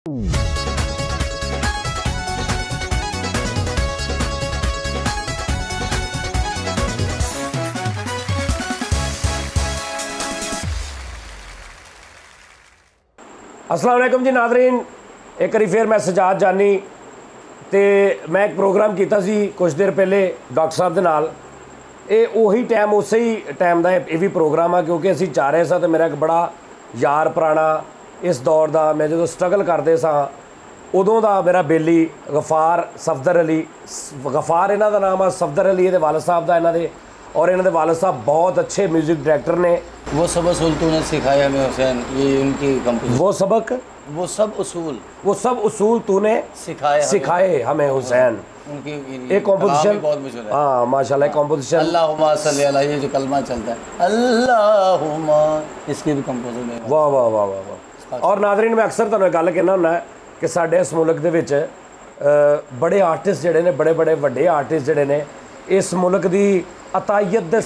अस्सलाम वालेकुम जी नाज़रीन, एक बार फिर मैं सजाद जानी तो मैं एक प्रोग्राम किया सी कुछ देर पहले डॉक्टर साहब के नाल। ये उही टाइम उस ही टाइम का ये भी प्रोग्राम है क्योंकि असी जा रहे थे। मेरा एक बड़ा यार पुराना इस दौर का, मैं जो स्ट्रगल करते सा उदों का मेरा बेली गफार सफदर अली, गफार इन्हों का नाम है, सफदर अली ये वालद साहब का इन्हों के, और इन्होंने वालद साहब बहुत अच्छे म्यूजिक डायरेक्टर ने। वो सब उसूल तूने सिखाया हमें हुसैन, ये उनकी कंपोजिशन। वो सब उसूल तूने सिखाए हमें हुसैन। उनकी एक कॉम्पोजिशन बहुत मशहूर है। हाँ माशाल्लाह, एक कॉम्पोजिशन अल्लाहुम्मा सल्ली अला, ये जो कलमा चलता है अल्लाहुम्मा, इसकी भी कंपोजिशन है। वाह वाह वाह वाह वाह। और नाज़रीन मैं अक्सर तुहानू गल कहना हुंदा कि साडे इस मुल्क दे विच बड़े आर्टिस्ट जिहड़े ने, बड़े बड़े वड्डे आर्टिस्ट जिहड़े ने इस मुल्क की अतायत दे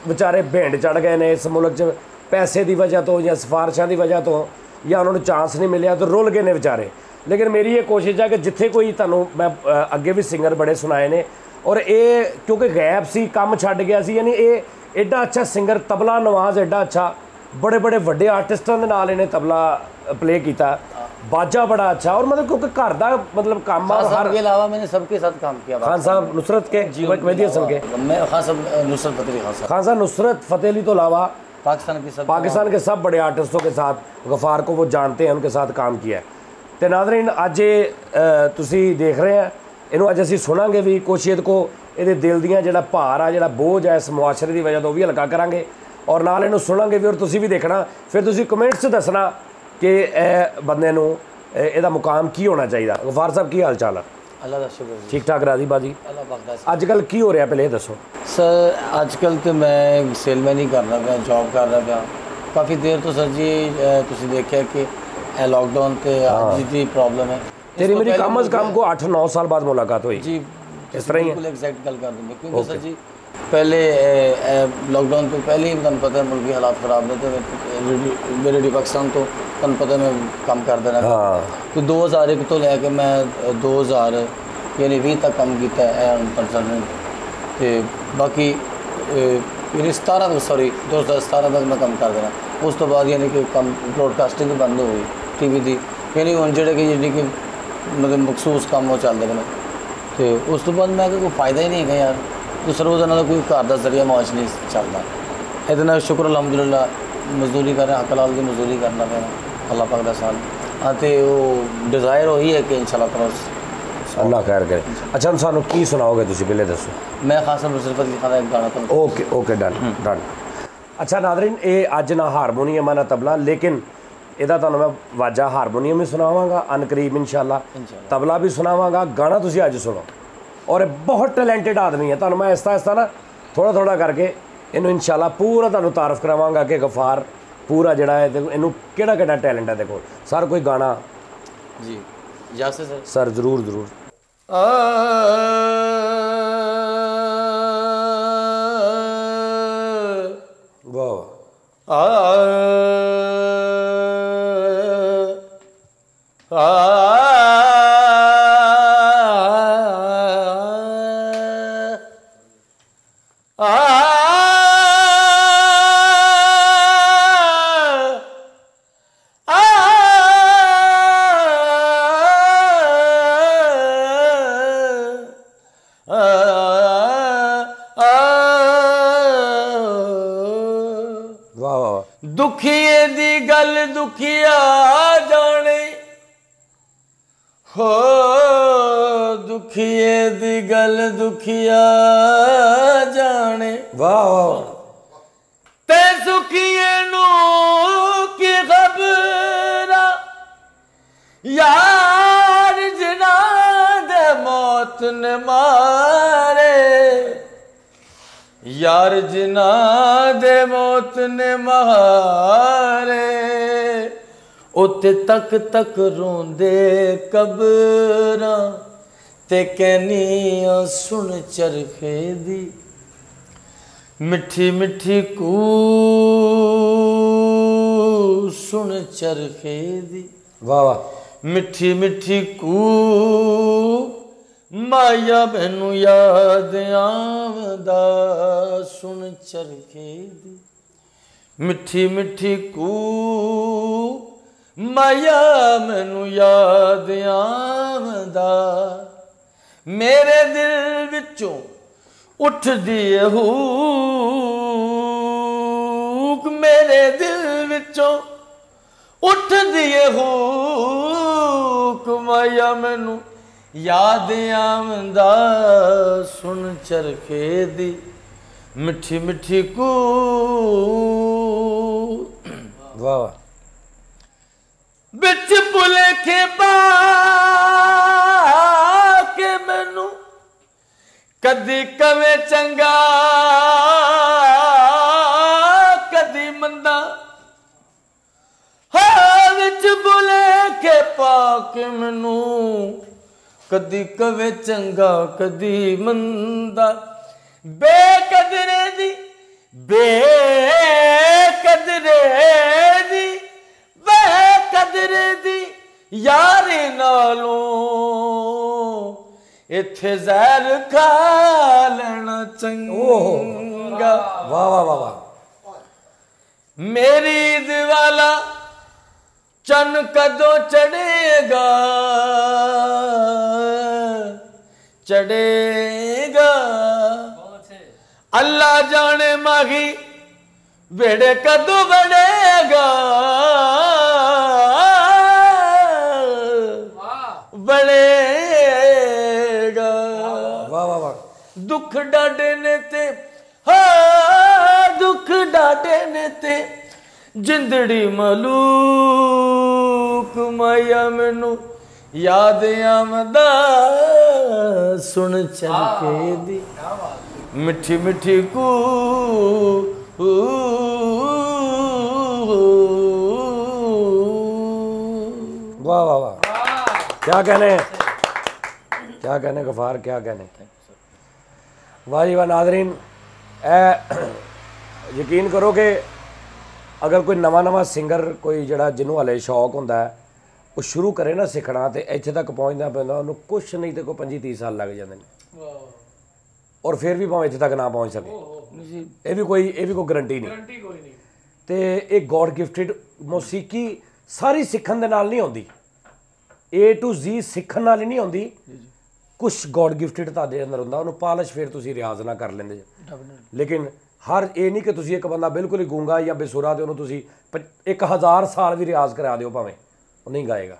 बेचारे भेंट चढ़ गए ने। इस मुल्क च पैसे की वजह तो या सिफारिशों की वजह तो या उन्होंने चांस नहीं मिले तो रुल गए ने बेचारे। लेकिन मेरी ये कोशिश है कि जिथे कोई तुहानू मैं अगे भी सिंगर बड़े सुनाए ने, और ये क्योंकि गैप सी, काम छड़ गया सी, यानी ये एडा अच्छा सिंगर, तबला नवाज एडा अच्छा, बड़े बड़े वड्डे आर्टिस्टों के नाल इन्हें तबला प्ले किया, बाजा बड़ा अच्छा, और मतलब क्योंकि घर का मतलब काम के अलावा मैंने सबके साथ काम किया। खान साहब नुसरत के, मेहदी हसन के, खान साहब नुसरत फतेह अली तो अलावा पाकिस्तान के सब बड़े आर्टिस्टों के साथ, गफार को वो जानते हैं, उनके साथ काम किया है। तो नाज़रीन अज तुसी देख रहे हैं, इनू अज असी सुनांगे भी कुछ को, ये दिल दियाँ जिहड़ा भार आ, जिहड़ा बोझ है इस मुआशरे की वजह तो भी हल्का करांगे, और नाल इनू सुनांगे भी, और तुसी भी देखना, फिर तुसी कमेंट्स दसना कि बंदे नू इहदा मुकाम की होना चाहिए। गफार साहब की हाल चाल है? अल्लाह का शुक्र, ठीक ठाक राजी बाजी। अजकल की हो रहा पहले दसो सर। आजकल तो मैं सेलमैन ही कर रहा था, जॉब कर रहा था काफ़ी देर तो सर जी। तुसी देखिए कि लॉकडाउन से आज की प्रॉब्लम है। तेरी मेरी कम अज़ कम को 8-9 साल बाद मुलाकात हुई जी, इस तरह ही बिल्कुल एग्जैक्ट गल कर दूँगा। क्योंकि सर जी पहले लॉकडाउन तो पहले ही तुम पता है मुल्की हालात ख़राब थे, तो मेरे रेडियो पाकिस्तान तो तुम पता है मैं काम कर देना। तो 2001 तो लैके मैं 2000 यानी 20 तक काम किया है कंसल्टेंट, तो बाकी यानी 2017 तक मैं काम कर देना। उस तो बाद यानी कि कम ब्रॉडकास्टिंग भी बंद हो गई टीवी की, यानी हम जोड़े कि मतलब मखसूस काम वो चलते हैं। तो उस तो बाद मैं कोई फ़ायदा ही नहीं है यार, दूसरा रोज़ाना का कोई घर का जरिया माश नहीं चलता। इतना शुक्र अलहमदुलिल्लाह, मजदूरी कर रहे हैं, हकलाल की मजदूरी करना पैना अल्लाह पाक का साल। हाँ, तो वो डिज़ायर वही है कि इंशाल्लाह ताला अल्लाह खैर करे। अच्छा हम सानू की सुनाओगे तुसी पहले दसो? मैं खास नुसरत फतेह अली खान एक गाना तो ओके ओके डन डन। अच्छा नाज़रीन, ये अज ना हारमोनीयम है ना तबला, लेकिन ਇਹਦਾ ਤੁਹਾਨੂੰ मैं वाजा हारमोनीयम भी सुनावांगा अनकरीब इंशाल्लाह, तबला भी सुनावांगा, गाना तुसी अज सुनो। और बहुत टैलेंटेड आदमी है, ਤੁਹਾਨੂੰ मैं आहिस्ता आहिस्ता ना थोड़ा थोड़ा करके इनू इंशाल्लाह पूरा ਤੁਹਾਨੂੰ तारफ करावांगा कि गफार पूरा जड़ा है देखो इनू केड़ा केड़ा टैलेंट है। देखो सर कोई गाना जी जासे सर जरूर जरूर। दुखिए दी गल दुखिया जाने हो, दुखिए दी गल दुखिया जाने। वाह वाह। ते सुखिए नू की खबरा यार जिना दे मौत ने मारे, यार जिना दे मौत ने मारे। उत्ते तक तक रोंदे कबरां ते कहनियां सुन चरखे दी, मिठी मिठी कू सुन चरखे दी। वाह वाह। मिठी मिठी कू माया मैनू याद आवदा सुन चरखे दी मिठी मिठी कू माया मैनू याद आवदा मेरे दिल विचों उठदी है हुक मेरे दिल विचों उठदी है हुक माया मैनू याद आंदा सुन चरखे दी मिठी मिठी कू वाह वाह बिच भुलेखे पा के मैनू कदी कवे चंगा कदी मंदा हाँ बिच भुलेखे पा के मैनू कदी कवे चंगा कदी मंदा बेकदरे दी बेकदरे दी यारी नालों इत्थे जहर खा लेना चंगा वाह वाह वाह वाह मेरी ईद वाला चन कदों चढ़ेगा चढ़ेगा अल्लाह जाने माही बेड़े कदों बढ़ेगा बढ़ेगा वाह वाह वाह दुख डाडे ने ते हाँ दुख डाडे ने ते जिंदड़ी मलूक माया मैनू याद आमदा सुन चरखे दी मिठी मिठी कू वाह वाह वाह क्या कहने गफार क्या कहने वाह जी वाह नाज़रीन यकीन करो कि अगर कोई नवा सिंगर कोई जड़ा जिन्हों हाले शौक होंदा है वो शुरू करे ना सीखना तो इत्थे तक पहुँचना पैंदा उन्होंने कुछ नहीं तो कोई 25-30 साल लग जाते हैं और फिर भी भावें इत्थे तक ना पहुँच सके ये भी कोई गारंटी नहीं तो एक गॉड गिफ्टिड मौसीकी सारी सीखण दे नाल नहीं आउंदी A to Z सीखण नाल नहीं आउंदी कुछ गॉड गिफ्टिड तुहाडे अंदर हुंदा उन्होंने पालिश फिर तुसीं रियाज ना कर लेंदे लेकिन हर ये नहीं कि तुसीं एक बंदा बिल्कुल ही गूंगा या बेसुरा तो उन्होंने तुसीं 1000 साल भी रियाज करा दिओ भावें वो नहीं गाएगा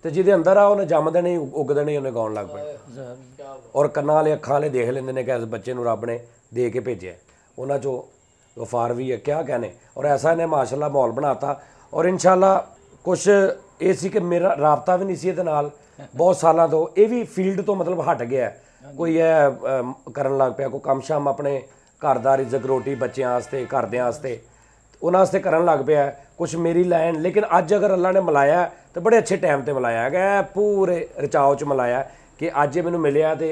तो जिहदे अंदर आ उन्हें जमदे नहीं उगदे नहीं उन्हें गाउण लग पैना और कन्नां वाले अखां वाले देख लेंदे ने कि इस बच्चे नूं रब ने दे के भेजिया उन्हां चों गफार भी है क्या कहने और ऐसा इन्हें माशाअल्लाह माहौल बनाता और इंशाअल्लाह कुछ ये सी कि मेरा राबता भी नहीं सी इहदे नाल बहुत सालों तो ये भी फील्ड तो मतलब हट गया कोई है करन लग पिया कोई कम शम अपने घरदार रिज़क रोटी बच्चों वास्ते घरदियां वास्ते उन्हां वास्ते करन लग पिया कुछ मेरी लाइन लेकिन अज अगर अल्लाह ने मिलाया तो बड़े अच्छे टाइम पर मिलाया गया पूरे रिचाव च मिलाया कि अज ये मैनूं मिलिया तो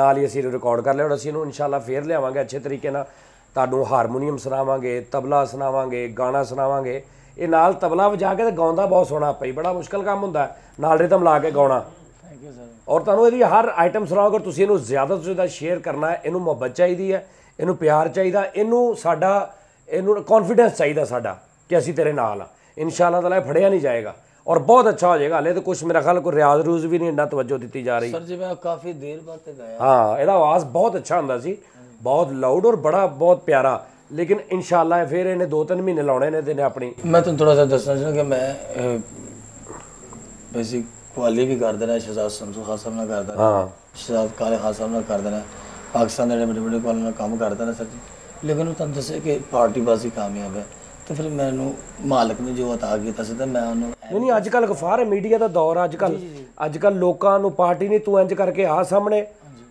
नाल ही असीं रिकॉर्ड कर लिया और असीं इंशाअल्लाह फेर लियावांगे अच्छे तरीके नाल तुहानूं हारमोनीयम सुनावांगे तबला सुनावांगे गाना सुनावांगे ये नाल तबला वजा के गाउंदा बहुत सोहना पई बड़ा मुश्किल काम हुंदा नाल रिदम ला के गाउणा और तुहानूं इहदी हर आइटम सुनाओ अगर तुसीं इहनूं ज़्यादा तो ज़्यादा शेयर करना है इहनूं मुहब्बत चाहिदी है इहनूं प्यार चाहिदा इहनूं साडा इहनूं कॉन्फिडेंस चाहिदा साडा कि असीं तेरे नाल आ इंशाअल्लाह ताला फड़िया नहीं जाएगा और बहुत अच्छा हो जाएगा हाले तो कुछ मेरा ख्याल कोई रियाज रूज भी नहीं इन्ना तवज्जो दी जा रही सर जी मैं काफ़ी देर बाद गाया हाँ ਇਹਦਾ आवाज़ बहुत अच्छा हुंदा सी बहुत लाउड और बड़ा बहुत प्यारा लेकिन इंशाअल्लाह फिर इन्हें 2-3 महीने लाने ने इन्हें अपनी मैं तुम थोड़ा सा दसना चाहूँ कि मैं बेसिक कुआली भी कर देना शहजाद शमसू खान साहब ने कर देना शहजाद काले खान साहब ने कर देना पाकिस्तान के बड़े कॉलेज में काम कर देना सर जी लेकिन तुम दसे कि पार्टीबाजी कामयाब है तो फिर मैनू मालक ने जो अता किया सी मैं उन्होंने नहीं अजकल गफार है मीडिया का दौर अजकल लोगों को पार्टी नहीं तू इंज करके आ सामने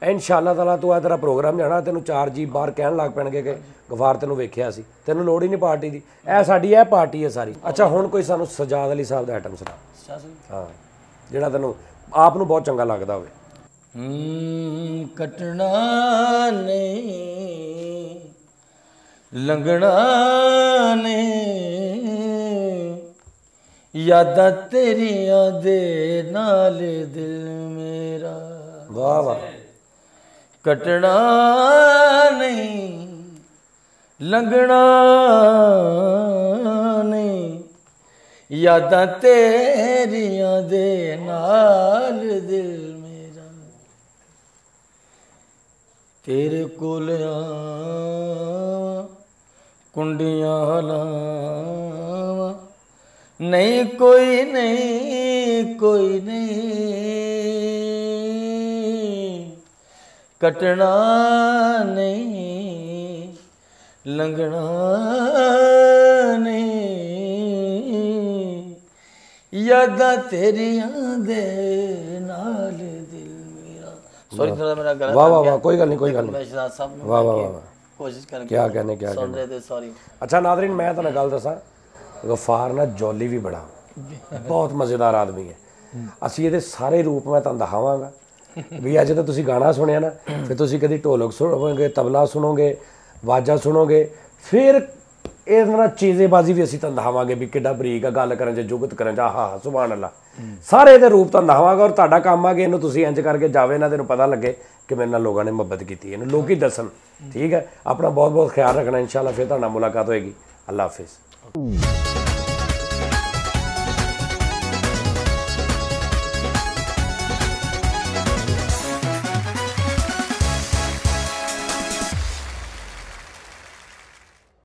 इंशाअल्लाह ताला तू तेरा प्रोग्राम जाना तेन 4 जी बाहर कहन लग पैणगे कि गफार तेन वेख्या सी तेन लोड़ ही नहीं पार्टी की साडी यह पार्टी है सारी अच्छा हुण कोई सानू सजाद अली साहब दा आइटम सुना हाँ जिहड़ा तेनू आप नू बहुत चंगा लगदा होवे कटना ने लंघना ने यादां तेरियां दे नाल दिल मेरा वाह वाह कटना नहीं लंघना नहीं यादां तेरियां दे नाल दिल मेरा तेरे कोल आवां कुंडियां लावां नहीं कोई नहीं कटना नहीं लंघना नहीं यादां तेरियां दे नाल दिल मेरा। सॉरी थोड़ा मेरा गला वाह वाह वाह कोई गल नहीं मैं शहजाद साहब ने वाह वाह वाह कोशिश कर क्या कहने क्या सुन रहे थे सॉरी। अच्छा नादरीन मैं ਤੁਹਾਨੂੰ ਗੱਲ ਦੱਸਾਂ ਗਫਾਰ ਨਾ ਜੋਲੀ ਵੀ ਬੜਾ ਬਹੁਤ ਮਜ਼ੇਦਾਰ ਆਦਮੀ ਹੈ ਅਸੀਂ ਇਹਦੇ ਸਾਰੇ ਰੂਪ ਮੈਂ ਤੁਹਾਨੂੰ ਦਿਖਾਵਾਂਗਾ ਵੀ ਅੱਜ ਤਾਂ ਤੁਸੀਂ ਗਾਣਾ ਸੁਣਿਆ ਨਾ ਫਿਰ ਤੁਸੀਂ ਕਦੀ ਢੋਲਕ ਸੁਣੋਗੇ ਤਬਲਾ ਸੁਣੋਗੇ ਵਾਜਾ ਸੁਣੋਗੇ ਫਿਰ ਇਹਦੇ ਨਾਲ ਚੀਜ਼ੇਬਾਜ਼ੀ ਵੀ ਅਸੀਂ ਤੁਹਾਨੂੰ ਦਿਖਾਵਾਂਗੇ ਵੀ ਕਿੱਡਾ ਬਰੀਕ ਆ ਗੱਲ ਕਰਨ 'ਚ ਜੁਗਤ ਕਰਨ 'ਚ ਆਹਾ ਸੁਭਾਨ ਅੱਲਾ ਸਾਰੇ ਇਹਦੇ ਰੂਪ ਤੁਹਾਨੂੰ ਦਿਖਾਵਾਂਗਾ ਔਰ ਤੁਹਾਡਾ ਕੰਮ ਆ ਕਿ ਇਹਨੂੰ ਤੁਸੀਂ ਇੰਜ ਕਰਕੇ ਜਾਵੇ ਨਾ ਤੈਨੂੰ ਪਤਾ ਲੱਗੇ ਕਿ ਮੇਰੇ ਨਾਲ ਲੋਕਾਂ ਨੇ ਮੁਹੱਬਤ ਕੀਤੀ ਇਹਨੂੰ ਲੋਕ ਹੀ ਦੱਸਣ ਠੀਕ ਹੈ। ਆਪਣਾ ਬਹੁਤ ਬਹੁਤ ਖਿਆਲ ਰੱਖਣਾ ਇੰਸ਼ਾਅੱਲਾ ਫਿਰ ਤੁਹਾਡਾ ਮੁਲਾਕਾਤ ਹੋਏਗੀ। ਅੱਲਾ ਹਾਫਿਜ਼।